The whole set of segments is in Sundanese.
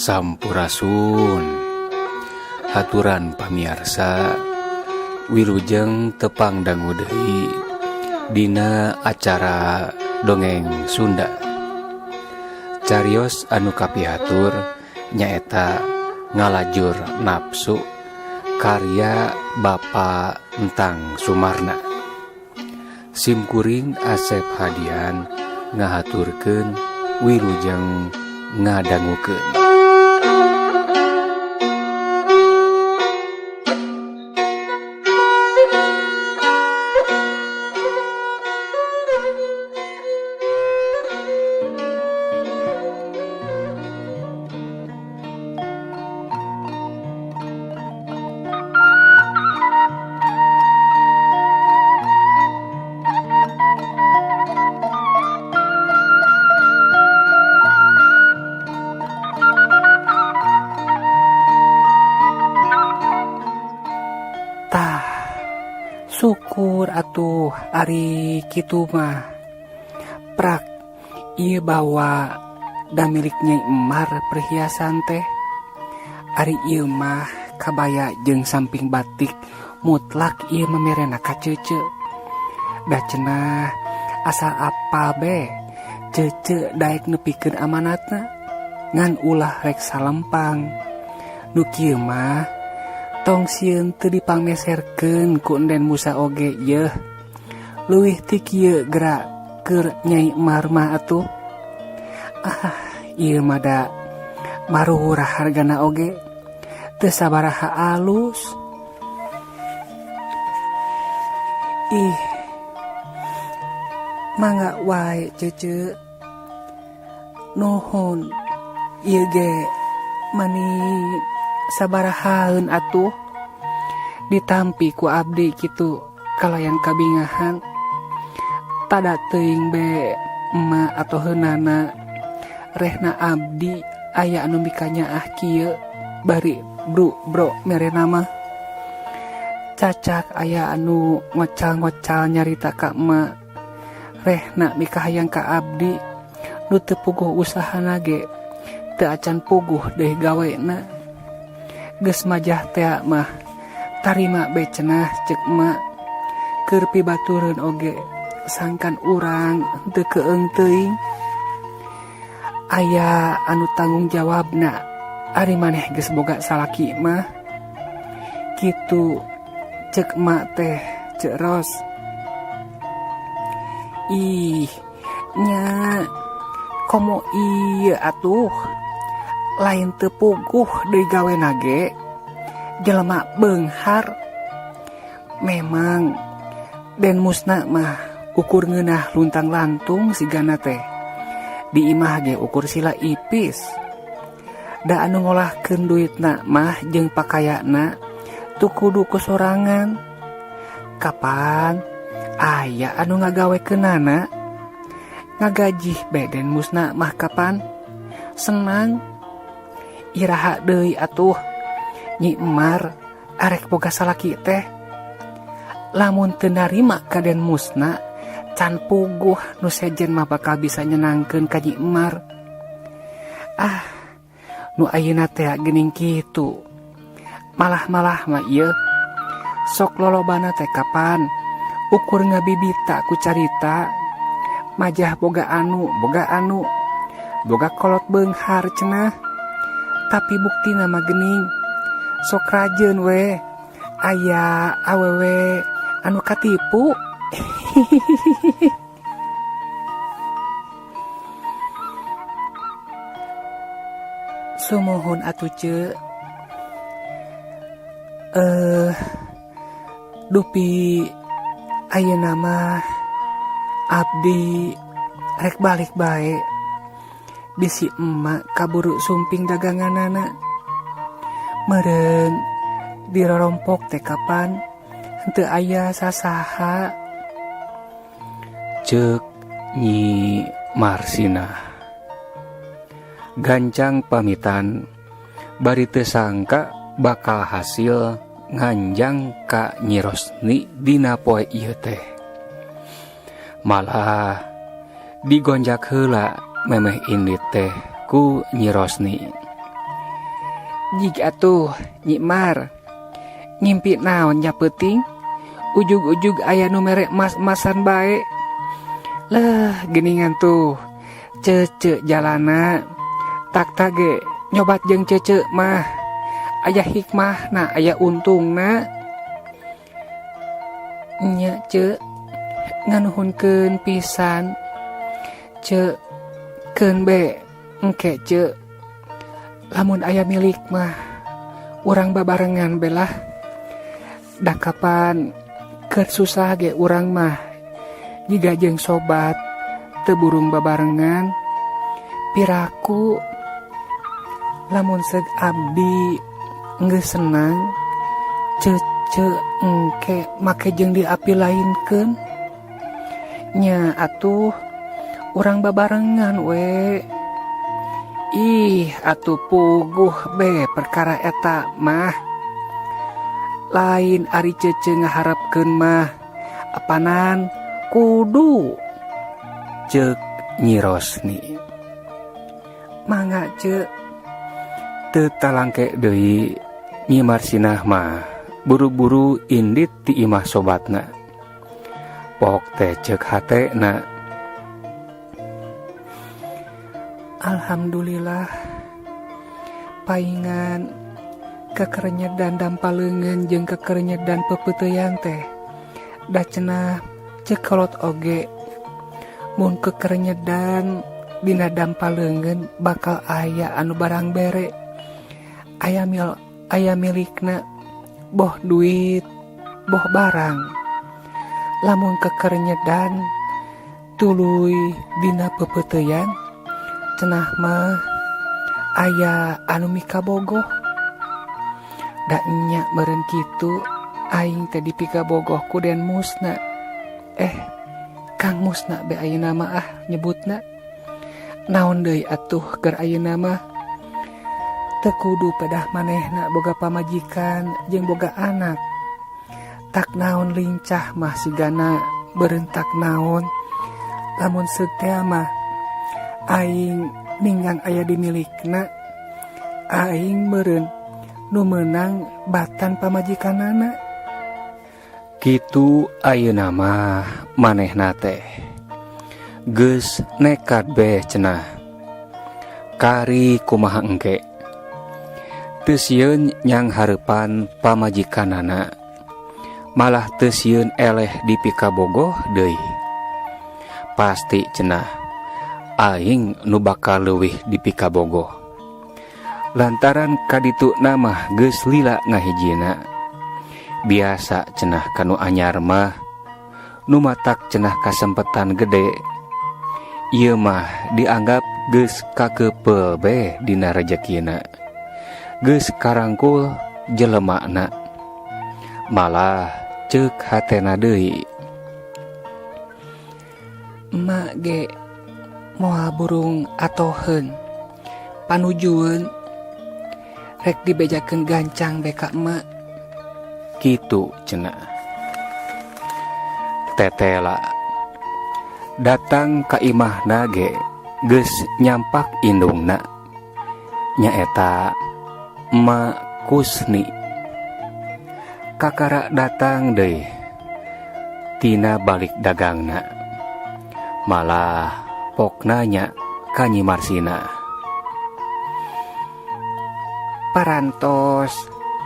Sampurasun. Haturan pamiarsa wilujeng tepang dangu deui dina acara dongeng Sunda. Carios anu kapihatur nyaeta Ngalajur Nafsu karya Bapa Entang Sumarna. Simkuring Asep Hadian ngahaturkeun wilujeng ngadangukeun. Syukur atuh ari kitu mah prak ieu bawa da milik Nyai Emar perhiasan teh. Ari ieu mah kabaya jeung samping batik mutlak ieu mamerena ka cece. Da cenah asal apal be cece daek nepikeun amanatna ngan ulah rek salempang. Nu kieu mah tong sieun teu dipangmeserkeun ku Enden Musa oge yeuh. Leuwih ti kieu geura keur Nyai Emar mah atuh. Ieu mah da maruhurah hargana oge teu sabaraha alus. Mangga wae cece. Nuhun. Ieu ge mani sabarahaeun atuh ditampi ku abdi kitu kalayang kabingahan. Tada teuing be emak atau heunana rehna abdi aya anu mikanyaah kieu bari bro merena mah cacak aya anu ngocal-ngocal nyarita ka emak rehna mikahayang ka abdi nu teu puguh usahana ge teu acan puguh deui gawena. Geus majah teh mah tarima be cenah ceuk emak keur pibatureun oge sangkan urang teu keung teuing. Aya anu tanggung jawabna ari maneh geus boga salaki mah kitu ceuk emak teh ceuk Ros. Nya komo ieu atuh lain teu puguh deui gawena ge jelema beunghar. Memang Den Musna mah ukur ngeunah luntang-lantung sigana teh di imah ge ukur sila ipis. Da anu ngolahkeun duitna mah jeung pakayana teu kudu kusorangan. Kapan aya anu ngagawekeunana ngagajih be Den Musna mah kapan senang. Iraha deui atuh Nyi Emar arek boga salaki teh. Lamun teu narima ka Den Musna can puguh nu sejen mah bakal bisa nyenangkeun ka Nyi Emar. Nu ayeuna teh geuning kitu. Malah mah ieu sok lolobana teh kapan ukur ngabibita ku carita majah boga anu boga kolot beunghar cenah. Tapi buktina mah geuning sok rajeun we aya awewe anu katipu. Sumohon atuh ceuk. Dupi ayeuna mah abdi rek balik bae. Bisi emak kaburu sumping daganganana. Meureun dirorompok teh kapan henteu aya sasaha. Ceuk Nyi Marsina. Gancang pamitan bari teu sangka bakal hasil nganjang ka Nyi Rosni dina poe ieu teh. Malah digonjak heula memeh indit teh ku Nyi Rosni. Jig atuh Nyimar ngimpi naon nya peuting ujug-ujug aya nu mere emas-emasan bae. Lah geningan tuh cece jalana tak tage nyobat jeung cece mah aya hikmah na aya untung na nya ce nganuhunkeun pisan ce keun be engke ce lamun aya milik mah urang babarengan belah da kapan keur susah ge urang mah jiga jeung sobat teu burung babarengan piraku lamun seug abdi geus senang cece engke make jeung diapi lainkeun nya atuh urang babarengan we. Ih atuh puguh be perkara eta mah lain ari cece ngaharepkeun mah apanan kudu Ceuk Nyi Rosni. mangga ce Teu talangke deui Nyi Marsinah mah buru-buru indit ti imah sobatna. Pok teh ceuk hatena. alhamdulillah paingan kekerenyedan dampaleungeun jeung kekerenyedan pepeuteuyang teh da cenah cekolot oge mun kekerenyedan dina dampaleungeun bakal aya anu barang bere aya milikna boh duit boh barang. Lamun kekerenyedan tuluy dina pepeuteuyang cenah mah aya anu mika bogoh da nya meureun kitu aing teh dipika bogoh ku Den Musna Kang Musna be ayeuna mah nyebutna naon deui atuh keur ayeuna mah teu kudu pedah manehna boga pamajikan jeung boga anak tak naon lincah mah sigana berentak naon lamun setia mah aing ninggang aya di milikna aing meureun nu meunang batan pamajikanana. Kitu ayeuna mah manehna teh geus nekat be cenah. Kari kumaha engke teu sieun nyang hareupan pamajikanana malah teu sieun eleh dipika bogoh deui. Pasti cenah aing nu bakal leuwih dipika bogoh lantaran kaditu namah geus lila ngahijina. Biasa cenah kanu anyar mah nu matak cenah kasempetan gede ieu mah dianggap geus kakeupel be dina rezekina geus karangkul jelemana malah ceuk hatena deui. Emak ge moal burung atoheun panujueun rek dibejakeun gancang be ka emak Kitu cenah. Tetela datang ka imahna ge geus nyampak indungna nyaeta Emak Kusni. Kakara datang deui tina balik dagangna malah pok nanya ka Nyi Marsina. parantos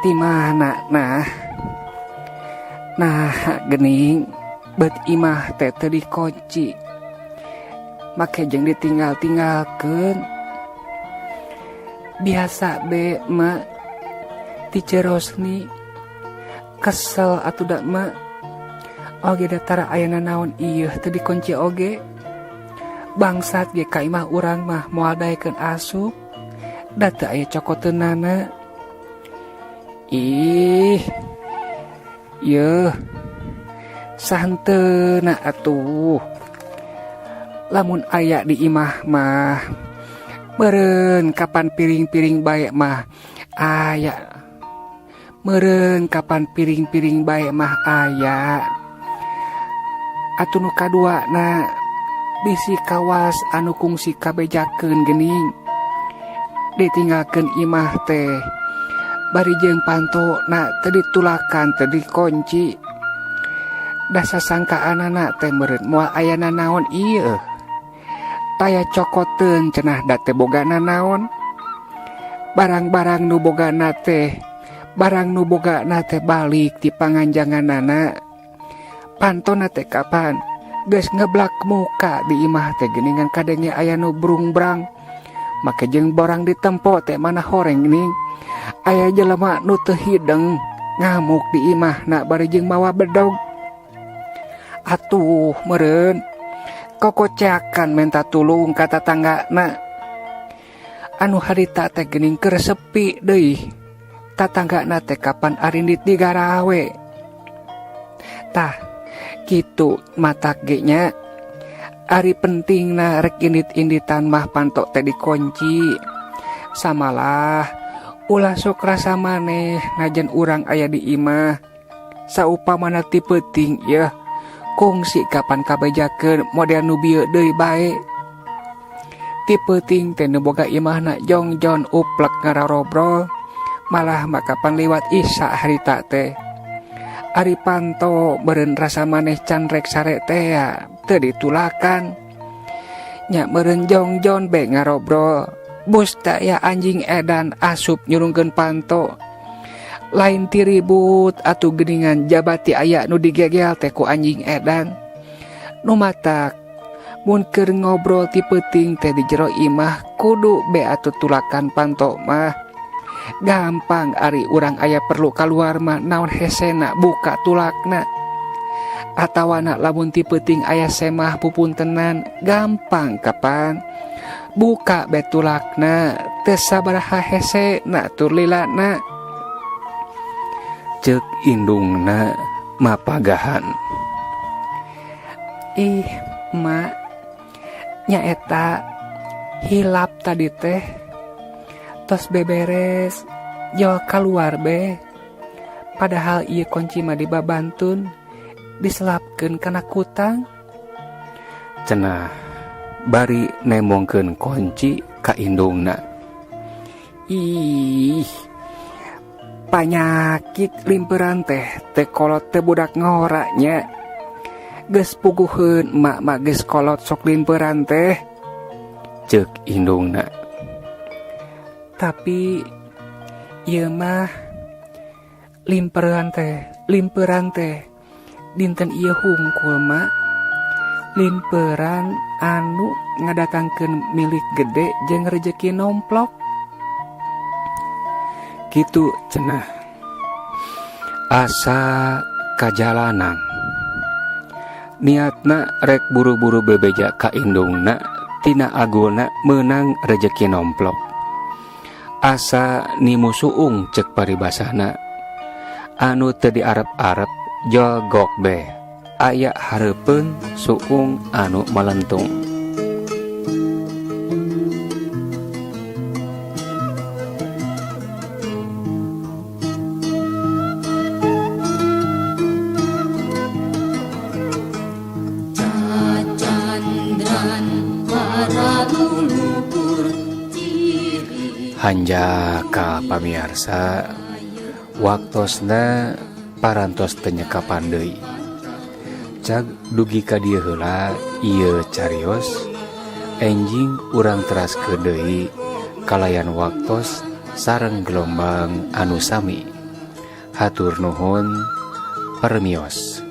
ti mana nah gening bet imah teh teu dikunci make jeung ditinggal-tinggalkeun biasa be mak ti Rosni kesel atuh da mak oge datara ayana naon ieu teu dikunci oge bangsat ge ka imah urang mah moal daekeun asup da teu aya cokoteunana. Ih yeuh santeuna atuh lamun aya di imah mah meureun kapan piring-piring bae mah aya meureun kapan piring-piring bae mah aya atuh nu kaduana bisi kawas anu kungsi kabejakeun geuning ditinggalkeun imah teh bari jeung panto na teu ditulakan teu dikunci. Da sasangkaan anak teh meureun moal aya nanaon ieu. Taya cokoteun cenah da teh bogana naon. Barang-barang nu bogana teh balik ti panganjanganana. Pantona teh kapan geus ngeblak muka di imah teh geuningan kadenge aya nu brung-brang. Make jeung borang ditempo teh mana horeng ning aya jelema nu teu hideng ngamuk di imahna bari jeung mawa bedog. Atuh meureun kokoceakan minta tulung ka tatanggana. Anu harita teh geuning keur sepi deui. Tatanggana teh kapan arindit digarawe. Tah kitu matak ge nya. Ari pentingna rek indit-inditan mah panto teh dikunci. Samalah ulah sok rasa maneh najan urang aya di imah. Saupamana ti peuting yeuh kungsi kapan kabejakeun model nu bieu deui bae. Ti peuting teh nu boga imahna jongjon uplek ngararobrol malah makapan liwat isya harita teh. Ari panto beureun rasa maneh can rek sare teh teu ditulakan. Nya meureun jongjon be ngarobrol. Bus teh ya anjing edan asup nyurungkeun panto. Lain ti ribut atuh geuningan jabati aya nu digegel teh ku anjing edan. Nu matak mun keur ngobrol ti peuting teh di jero imah kudu be atuh tulakan panto mah. Gampang ari urang aya perlu kaluar mah naon hesena buka tulakna. Atawana lamun ti peuting aya semah pupuntenan gampang kapan buka betulakna teu sabaraha hesena tur lilana. Ceuk indungna mapagahan. Ih mak, nyaeta hilap tadi teh tos beberes jauh keluar be. Padahal ieu kunci mah dibabantun diselapkeun kana kutang. Cenah bari nemongkeun kunci ka indungna. Ih panyakit limperan teh kolot teh budak ngoranya. Geus puguheun emak-emak geus kolot sok limperan teh. Ceuk indungna. Tapi ieu mah limperan teh dinten ieu hungkul mak. Limperan anu ngadatangkeun milik gede jeung rejeki nomplok. Kitu cenah. Asa kajalanan. Niatna rek buru-buru bebeja ka indungna tina agulna meunang rejeki nomplok. Asa nimu suung ceuk paribasana. Anu teu diarep-arep jogok be. Aya hareupeun suung anu malentung. Hanjaka pamiarsa waktosna parantos teu nyekapan deui. Cag dugi ka dieu heula ieu carios enjing urang teraskeun deui kalayan waktos sareng gelombang anu sami. Hatur nuhun permios.